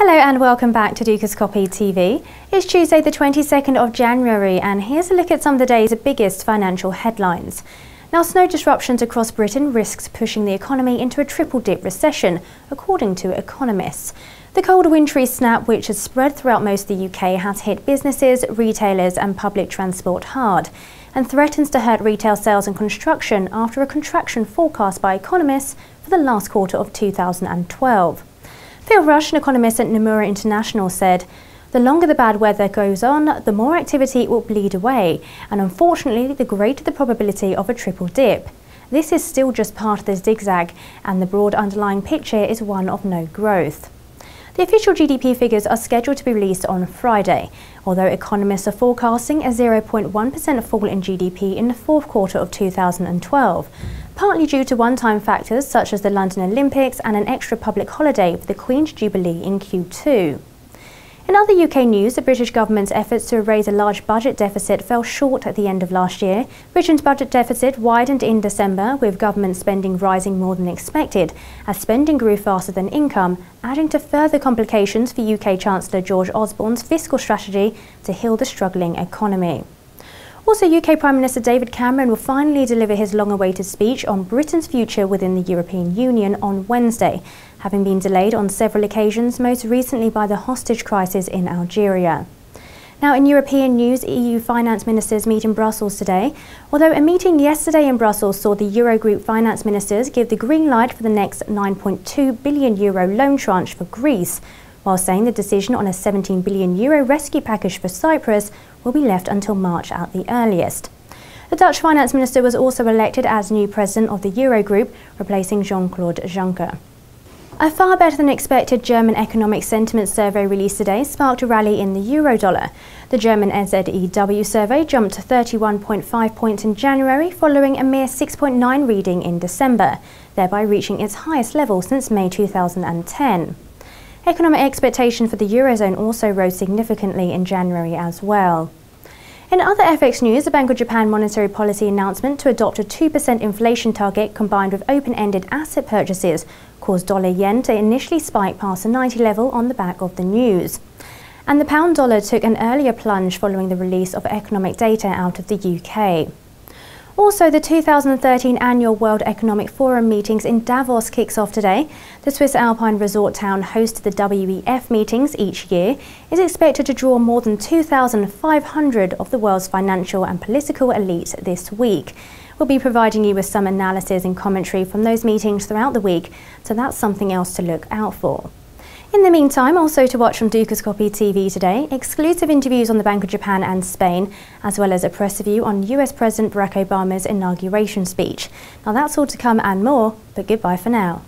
Hello and welcome back to Dukascopy TV. It's Tuesday the 22nd of January and here's a look at some of the day's biggest financial headlines. Now, snow disruptions across Britain risks pushing the economy into a triple-dip recession, according to economists. The cold wintry snap, which has spread throughout most of the UK, has hit businesses, retailers and public transport hard and threatens to hurt retail sales and construction after a contraction forecast by economists for the last quarter of 2012. Phil Rush, an economist at Nomura International, said, "The longer the bad weather goes on, the more activity will bleed away, and unfortunately, the greater the probability of a triple dip. This is still just part of the zigzag, and the broad underlying picture is one of no growth." The official GDP figures are scheduled to be released on Friday, although economists are forecasting a 0.1% fall in GDP in the fourth quarter of 2012. Partly due to one-time factors such as the London Olympics and an extra public holiday for the Queen's Jubilee in Q2. In other UK news, the British government's efforts to erase a large budget deficit fell short at the end of last year. Britain's budget deficit widened in December, with government spending rising more than expected, as spending grew faster than income, adding to further complications for UK Chancellor George Osborne's fiscal strategy to heal the struggling economy. Also, UK Prime Minister David Cameron will finally deliver his long-awaited speech on Britain's future within the European Union on Wednesday, having been delayed on several occasions, most recently by the hostage crisis in Algeria. Now, in European news, EU finance ministers meet in Brussels today, although a meeting yesterday in Brussels saw the Eurogroup finance ministers give the green light for the next €9.2 billion loan tranche for Greece, while saying the decision on a €17 billion rescue package for Cyprus will be left until March at the earliest. The Dutch finance minister was also elected as new president of the Eurogroup, replacing Jean-Claude Juncker. A far better than expected German economic sentiment survey released today sparked a rally in the Eurodollar. The German NZEW survey jumped to 31.5 points in January, following a mere 6.9 reading in December, thereby reaching its highest level since May 2010. Economic expectation for the Eurozone also rose significantly in January as well. In other FX news, the Bank of Japan monetary policy announcement to adopt a 2% inflation target combined with open-ended asset purchases caused dollar-yen to initially spike past the 90 level on the back of the news. And the pound-dollar took an earlier plunge following the release of economic data out of the UK. Also, the 2013 annual World Economic Forum meetings in Davos kicks off today. The Swiss Alpine resort town hosts the WEF meetings each year, is expected to draw more than 2,500 of the world's financial and political elites this week. We'll be providing you with some analysis and commentary from those meetings throughout the week, so that's something else to look out for. In the meantime, also to watch on Dukascopy TV today, exclusive interviews on the Bank of Japan and Spain, as well as a press review on US President Barack Obama's inauguration speech. Now that's all to come and more, but goodbye for now.